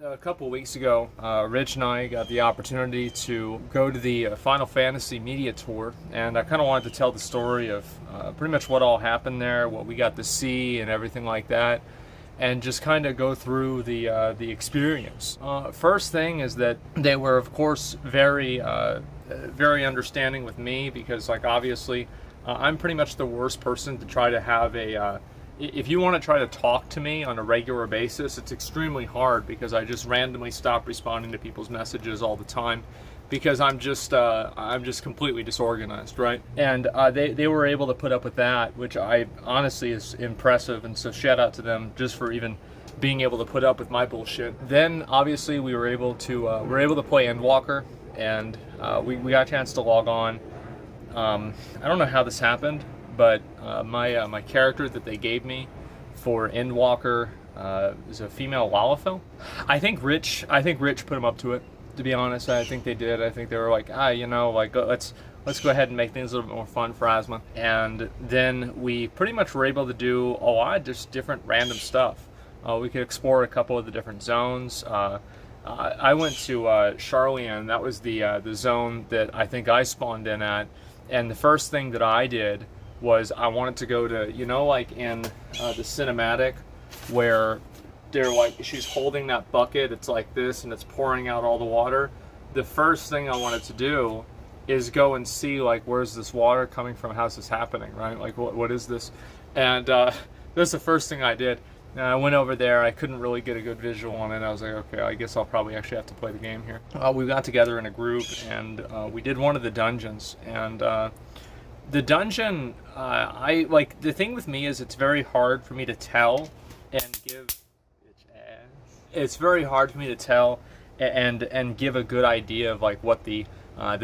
A couple of weeks ago, Rich and I got the opportunity to go to the Final Fantasy media tour, and I kind of wanted to tell the story of pretty much what all happened there, what we got to see, and everything like that, and just kind of go through the experience. First thing is that they were, of course, very understanding with me because, like, obviously, I'm pretty much the worst person to try to have a. If you want to try to talk to me on a regular basis, it's extremely hard because I just randomly stop responding to people's messages all the time because I'm just completely disorganized, right? And they were able to put up with that, which I honestly is impressive, and so shout out to them just for even being able to put up with my bullshit. Then obviously we were able to play Endwalker, and we got a chance to log on. I don't know how this happened, but my character that they gave me for Endwalker is a female Lalafell. I think Rich put him up to it, to be honest. I think they did. I think they were like, let's go ahead and make things a little bit more fun for Asma. And then we pretty much were able to do a lot of just different random stuff. We could explore a couple of the different zones. I went to Charlian. That was the zone that I think I spawned in at. And the first thing that I did was I wanted to go to, like in the cinematic where they're like, she's holding that bucket, it's like this, and it's pouring out all the water. The first thing I wanted to do is go and see, like, where's this water coming from? How's this happening, right? Like, what is this? And that's the first thing I did. And I went over there, I couldn't really get a good visual on it. I was like, okay, I guess I'll probably actually have to play the game here. We got together in a group, and we did one of the dungeons, and the dungeon, the thing with me is it's very hard for me to tell and give, it's very hard for me to tell and give a good idea of like what the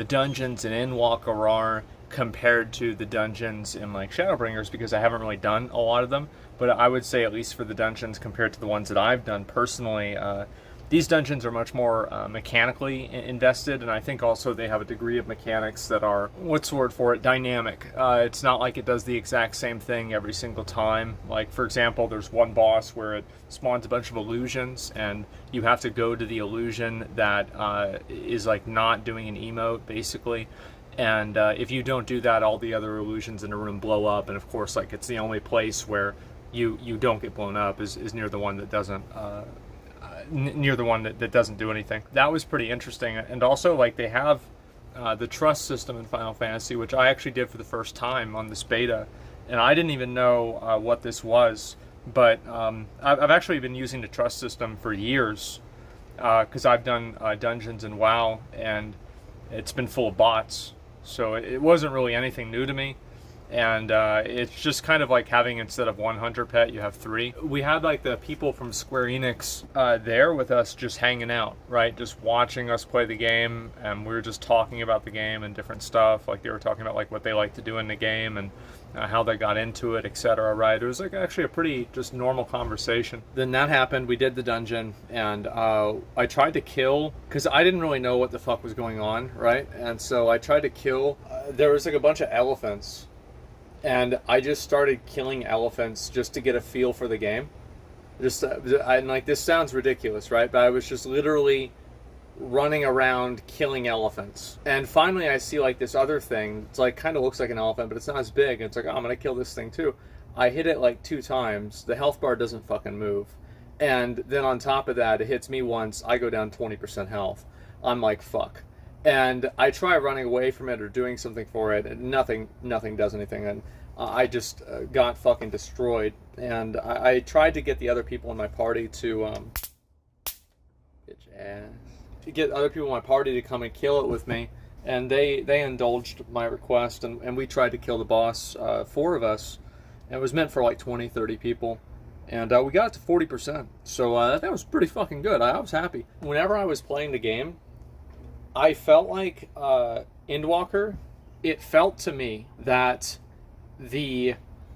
dungeons in Endwalker are compared to the dungeons in like Shadowbringers, because I haven't really done a lot of them. But I would say, at least for the dungeons compared to the ones that I've done personally, these dungeons are much more mechanically invested, and I think also they have a degree of mechanics that are, what's the word for it, dynamic. It's not like it does the exact same thing every single time. Like, for example, there's one boss where it spawns a bunch of illusions, and you have to go to the illusion that is like not doing an emote, basically. And if you don't do that, all the other illusions in the room blow up, and of course, like, it's the only place where you don't get blown up is near the one that doesn't that doesn't do anything. That was pretty interesting. And also, like, they have the trust system in Final Fantasy, which I actually did for the first time on this beta, and I didn't even know what this was, but I've actually been using the trust system for years because I've done dungeons in WoW, and it's been full of bots, so it wasn't really anything new to me. And it's just kind of like having, instead of one hunter pet, you have three. We had like the people from Square Enix there with us just hanging out, right? Just watching us play the game, and we were just talking about the game and different stuff. Like, they were talking about like what they like to do in the game and how they got into it, etc., right? It was like actually a pretty just normal conversation. Then that happened, we did the dungeon, and I tried to kill, because I didn't really know what the fuck was going on, right? And so I tried to kill, there was like a bunch of elephants, and I just started killing elephants just to get a feel for the game. And like, this sounds ridiculous, right? But I was just literally running around killing elephants. And finally I see like this other thing. It's like, kind of looks like an elephant, but it's not as big. And it's like, oh, I'm gonna kill this thing too. I hit it like 2 times. The health bar doesn't fucking move. And then on top of that, it hits me once. I go down 20% health. I'm like, fuck. And I try running away from it or doing something for it, and nothing does anything. And I just got fucking destroyed. And I tried to get the other people in my party to get other people in my party to come and kill it with me, and they indulged my request, and we tried to kill the boss, 4 of us, and it was meant for like 20-30 people. And we got it to 40%. So that was pretty fucking good. I was happy. Whenever I was playing the game, I felt like Endwalker, it felt to me that the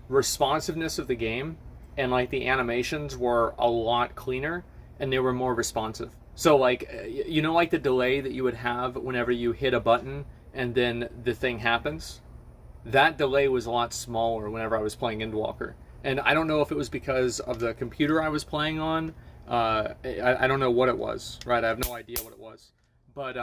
responsiveness of the game and like the animations were a lot cleaner, and they were more responsive. So like, like the delay that you would have whenever you hit a button and then the thing happens? That delay was a lot smaller whenever I was playing Endwalker. And I don't know if it was because of the computer I was playing on, I don't know what it was, right? I have no idea what it was. But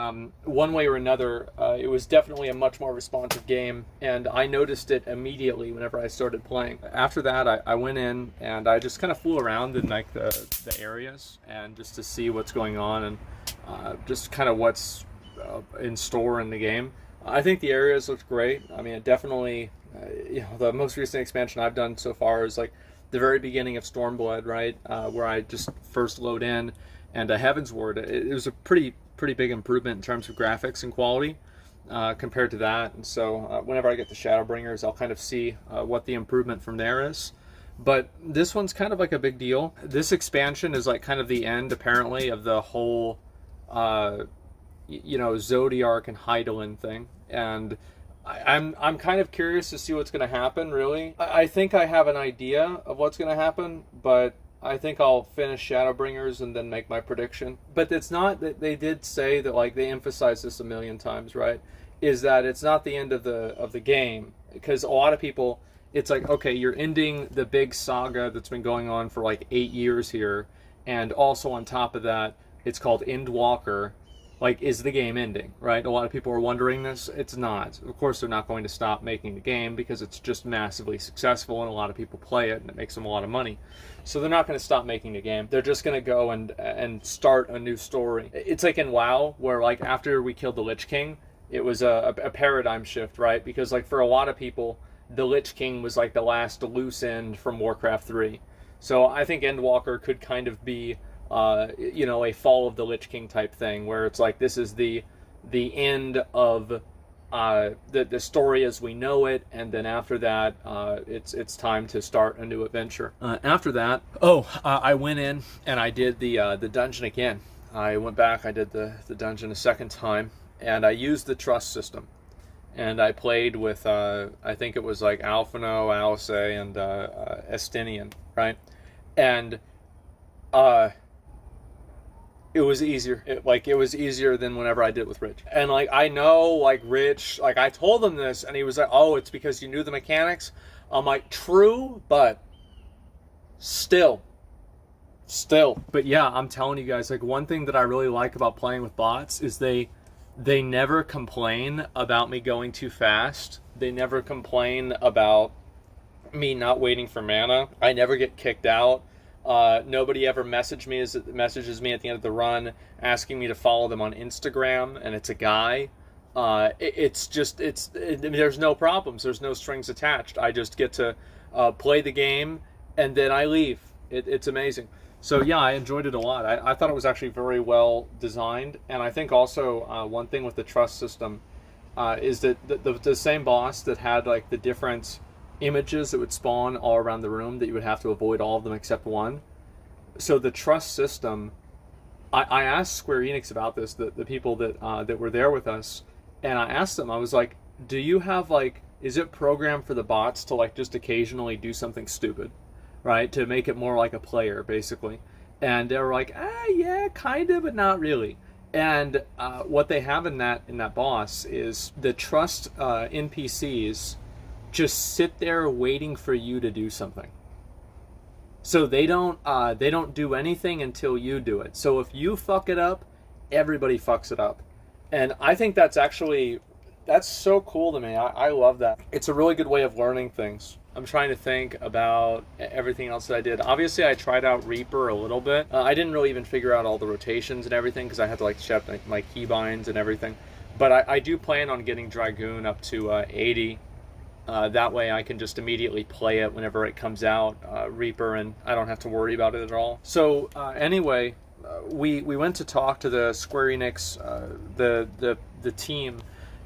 one way or another, it was definitely a much more responsive game, and I noticed it immediately whenever I started playing. After that, I went in and I just kind of flew around in like the areas and just to see what's going on and just kind of what's in store in the game. I think the areas looked great. I mean, it definitely, the most recent expansion I've done so far is like the very beginning of Stormblood, right, where I just first load in, and Heaven's Ward. It was a pretty big improvement in terms of graphics and quality compared to that. And so whenever I get the Shadowbringers, I'll kind of see what the improvement from there is. But this one's kind of like a big deal. This expansion is like kind of the end, apparently, of the whole, Zodiark and Hydaelyn thing. And I'm kind of curious to see what's going to happen, really. I think I have an idea of what's going to happen, but I think I'll finish Shadowbringers and then make my prediction. But it's not that they did say that, like, they emphasized this a million times, right? Is that it's not the end of the game, because a lot of people, it's like, okay, you're ending the big saga that's been going on for like 8 years here, and also on top of that, it's called Endwalker. Like, is the game ending, right? A lot of people are wondering this. It's not. Of course, they're not going to stop making the game because it's just massively successful and a lot of people play it and it makes them a lot of money. So they're not going to stop making the game. They're just going to go and start a new story. It's like in WoW, where like after we killed the Lich King, it was a paradigm shift, right? Because like for a lot of people, the Lich King was like the last loose end from Warcraft 3. So I think Endwalker could kind of be a Fall of the Lich King type thing, where it's like this is the end of the story as we know it, and then after that, it's time to start a new adventure. After that, I went in and I did the dungeon again. I went back, I did the dungeon a second time, and I used the trust system. And I played with, I think it was like Alphino, Alice, and Estinian, right? And it was easier. It was easier than whenever I did it with Rich. And like I know, like Rich, like I told him this, and he was like, "Oh, it's because you knew the mechanics." I'm like, "True, but still." But yeah, I'm telling you guys, like one thing that I really like about playing with bots is they never complain about me going too fast. They never complain about me not waiting for mana. I never get kicked out. Nobody ever messages me at the end of the run asking me to follow them on Instagram, and it's a guy. There's no problems. There's no strings attached. I just get to play the game, and then I leave. It's amazing. So yeah, I enjoyed it a lot. I thought it was actually very well designed, and I think also one thing with the trust system is that the same boss that had like the different images that would spawn all around the room that you would have to avoid all of them except one. So the trust system, I asked Square Enix about this, the people that were there with us, and I asked them, I was like, do you have like, is it programmed for the bots to like just occasionally do something stupid, right? To make it more like a player, basically. And they were like, yeah, kind of, but not really. And what they have in that boss is the trust NPCs just sit there waiting for you to do something. So they don't do anything until you do it. So if you fuck it up, everybody fucks it up. And I think that's so cool to me. I love that. It's a really good way of learning things. I'm trying to think about everything else that I did. Obviously, I tried out Reaper a little bit. I didn't really even figure out all the rotations and everything because I had to like set up my keybinds and everything. But I do plan on getting Dragoon up to 80. That way I can just immediately play it whenever it comes out, Reaper, and I don't have to worry about it at all. So anyway, we went to talk to the Square Enix, the team,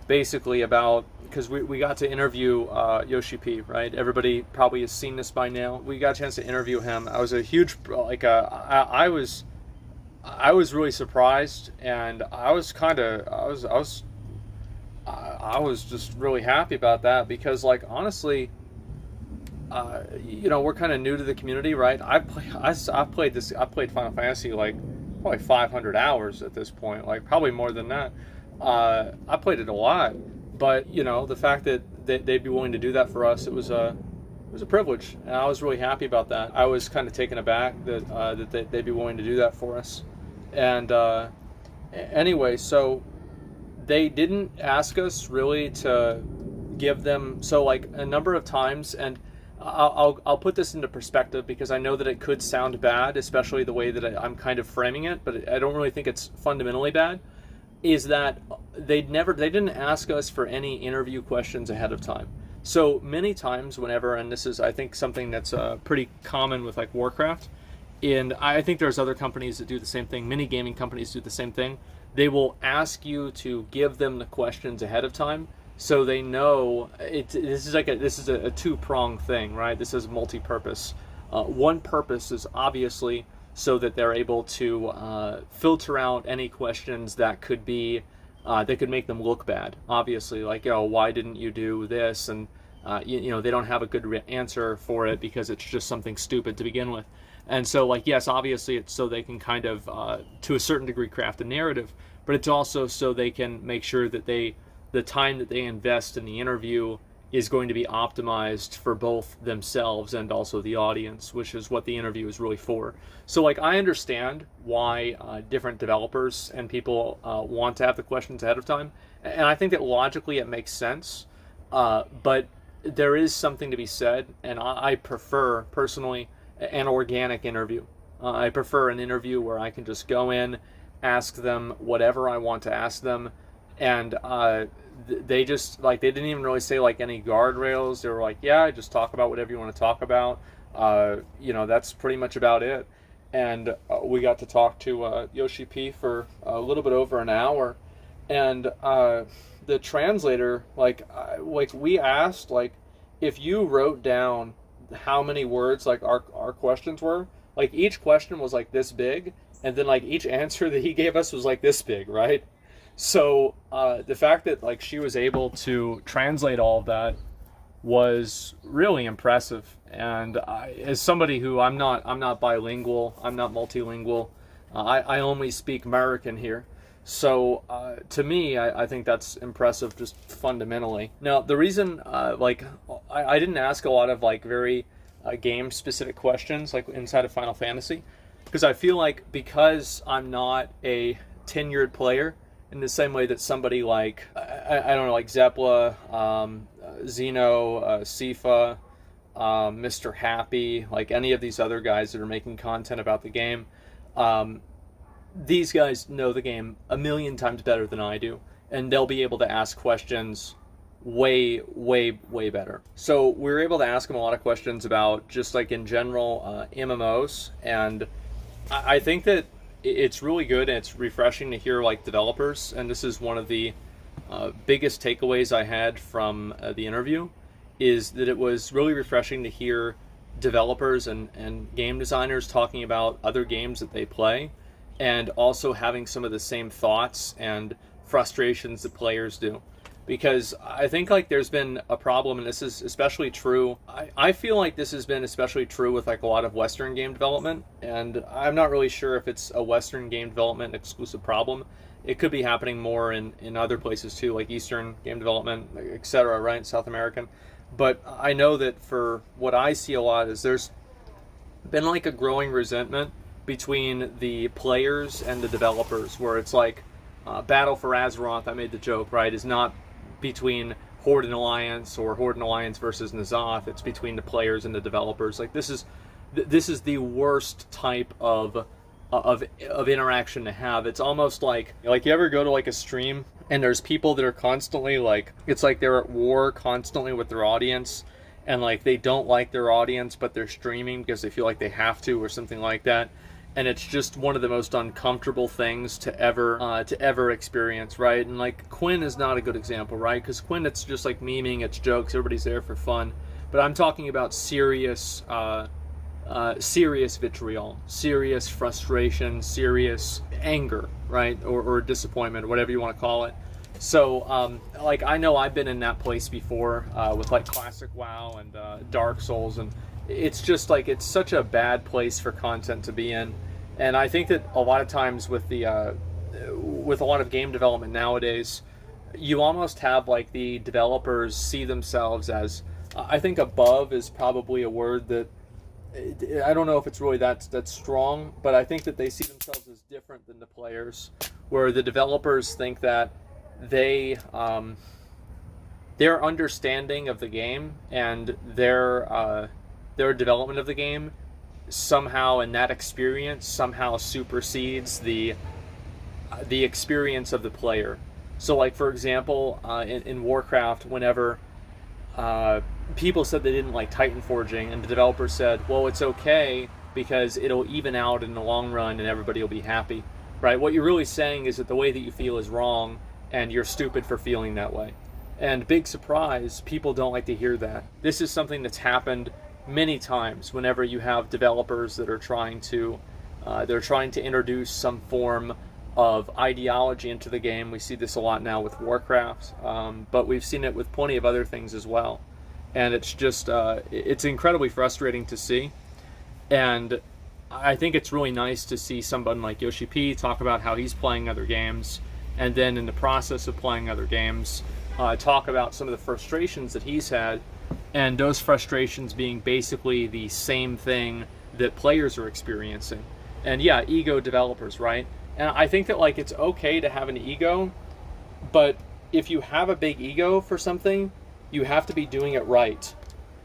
basically about, because we got to interview Yoshi P, right? Everybody probably has seen this by now. We got a chance to interview him. I was a huge, I was really surprised, and I was just really happy about that because, like, honestly, we're kind of new to the community, right? I've played Final Fantasy like probably 500 hours at this point, like probably more than that. I played it a lot, but the fact that they'd be willing to do that for us, it was was a privilege, and I was really happy about that. I was kind of taken aback that they'd be willing to do that for us. And anyway, so they didn't ask us really to give them, so like a number of times, and I'll put this into perspective because I know that it could sound bad, especially the way that I'm kind of framing it, but I don't really think it's fundamentally bad, is that they didn't ask us for any interview questions ahead of time. So many times whenever, and this is I think something that's pretty common with like Warcraft, and I think there's other companies that do the same thing, many gaming companies do the same thing, they will ask you to give them the questions ahead of time so they know this is a two-pronged thing, right? This is multi-purpose. One purpose is obviously so that they're able to filter out any questions that could be that could make them look bad. Obviously, like, why didn't you do this? And they don't have a good answer for it because it's just something stupid to begin with. And so, like, yes, obviously it's so they can kind of, to a certain degree, craft a narrative, but it's also so they can make sure that the time that they invest in the interview is going to be optimized for both themselves and also the audience, which is what the interview is really for. So, like, I understand why different developers and people want to have the questions ahead of time, and I think that logically it makes sense, but there is something to be said, and I prefer, personally, an organic interview. I prefer an interview where I can just go in, ask them whatever I want to ask them, and they just, like, they didn't even really say like any guardrails. They were like, yeah, just talk about whatever you want to talk about. That's pretty much about it. And we got to talk to Yoshi P for a little bit over an hour, and the translator, like we asked, like, if you wrote down how many words like our questions were, like each question was like this big, and then like each answer that he gave us was like this big, right? So the fact that like she was able to translate all of that was really impressive. And as somebody who I'm not bilingual, I'm not multilingual, I only speak American here. So to me, I think that's impressive just fundamentally. Now the reason I didn't ask a lot of like very game specific questions like inside of Final Fantasy, because I feel like because I'm not a tenured player in the same way that somebody like I don't know, like Zepla, Xeno, Sifa, Mr. Happy, like any of these other guys that are making content about the game, these guys know the game a million times better than I do, and they'll be able to ask questions way better. So we were able to ask them a lot of questions about just like in general MMOs, and I think that it's really good and it's refreshing to hear like developers, and this is one of the biggest takeaways I had from the interview, is that it was really refreshing to hear developers and game designers talking about other games that they play, and also having some of the same thoughts and frustrations that players do. Because I think like there's been a problem, and this is especially true, I feel like this has been especially true with like a lot of Western game development, and I'm not really sure if it's a Western game development exclusive problem. It could be happening more in other places too, like Eastern game development, etc., right, South American. But I know that for what I see a lot is there's been like a growing resentment between the players and the developers, where it's like Battle for Azeroth, I made the joke, right, is not between Horde and Alliance or Horde and Alliance versus N'Zoth. It's between the players and the developers. Like this is the worst type of interaction to have. It's almost like you ever go to like a stream and there's people that are constantly like, it's like they're at war constantly with their audience, and like they don't like their audience but they're streaming because they feel like they have to or something like that. And it's just one of the most uncomfortable things to ever experience, right? And like Quinn is not a good example, right? Because Quinn, it's just like memeing, it's jokes, everybody's there for fun. But I'm talking about serious vitriol, serious frustration, serious anger, right? Or disappointment, whatever you want to call it. So, like, I know I've been in that place before with like classic WoW and Dark Souls, and it's just like, it's such a bad place for content to be in. And I think that a lot of times with a lot of game development nowadays, you almost have like the developers see themselves as I think above is probably a word that I don't know if it's really that strong, but I think that they see themselves as different than the players, where the developers think that they their understanding of the game and their development of the game somehow, and that experience somehow supersedes the experience of the player. So, like, for example, in Warcraft, whenever people said they didn't like Titan forging, and the developer said, well, it's okay because it'll even out in the long run and everybody will be happy, right? What you're really saying is that the way that you feel is wrong and you're stupid for feeling that way. And big surprise, people don't like to hear that. This is something that's happened many times whenever you have developers that are trying to introduce some form of ideology into the game. We see this a lot now with Warcraft, but we've seen it with plenty of other things as well. And it's just, it's incredibly frustrating to see. And I think it's really nice to see someone like Yoshi P talk about how he's playing other games, and then in the process of playing other games, talk about some of the frustrations that he's had, and those frustrations being basically the same thing that players are experiencing. And yeah, ego developers, right? And I think that, like, it's okay to have an ego, but if you have a big ego for something, you have to be doing it right.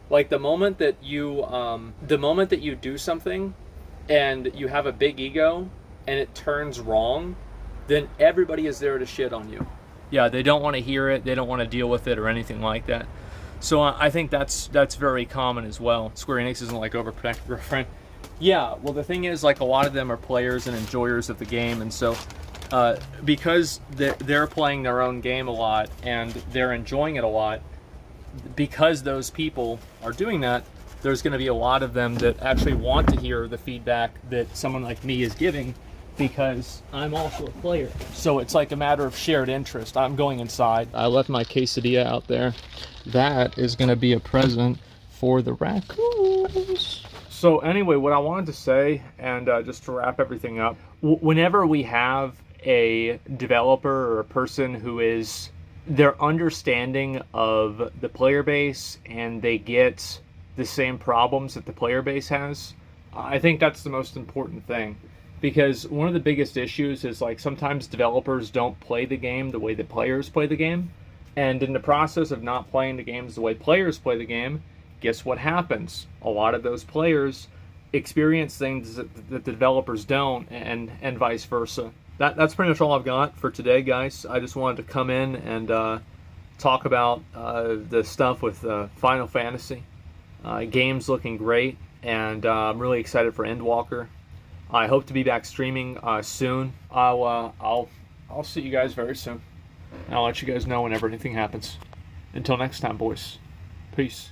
Like, the moment that you do something and you have a big ego and it turns wrong, then everybody is there to shit on you. Yeah, they don't want to hear it, they don't want to deal with it or anything like that. So I think that's very common as well. Square Enix isn't like overprotective girlfriend. Yeah, well, the thing is, like, a lot of them are players and enjoyers of the game, and so because they're playing their own game a lot and they're enjoying it a lot, because those people are doing that, there's going to be a lot of them that actually want to hear the feedback that someone like me is giving, because I'm also a player. So it's like a matter of shared interest. I'm going inside. I left my quesadilla out there. That is going to be a present for the raccoons. So anyway, what I wanted to say, and just to wrap everything up, whenever we have a developer or a person who is their understanding of the player base and they get the same problems that the player base has, I think that's the most important thing. Because one of the biggest issues is, like, sometimes developers don't play the game the way that players play the game. And in the process of not playing the games the way players play the game, guess what happens? A lot of those players experience things that the developers don't, and vice versa. That's pretty much all I've got for today, guys. I just wanted to come in and talk about the stuff with Final Fantasy. Game's looking great, and I'm really excited for Endwalker. I hope to be back streaming soon. I'll see you guys very soon. And I'll let you guys know whenever anything happens. Until next time, boys. Peace.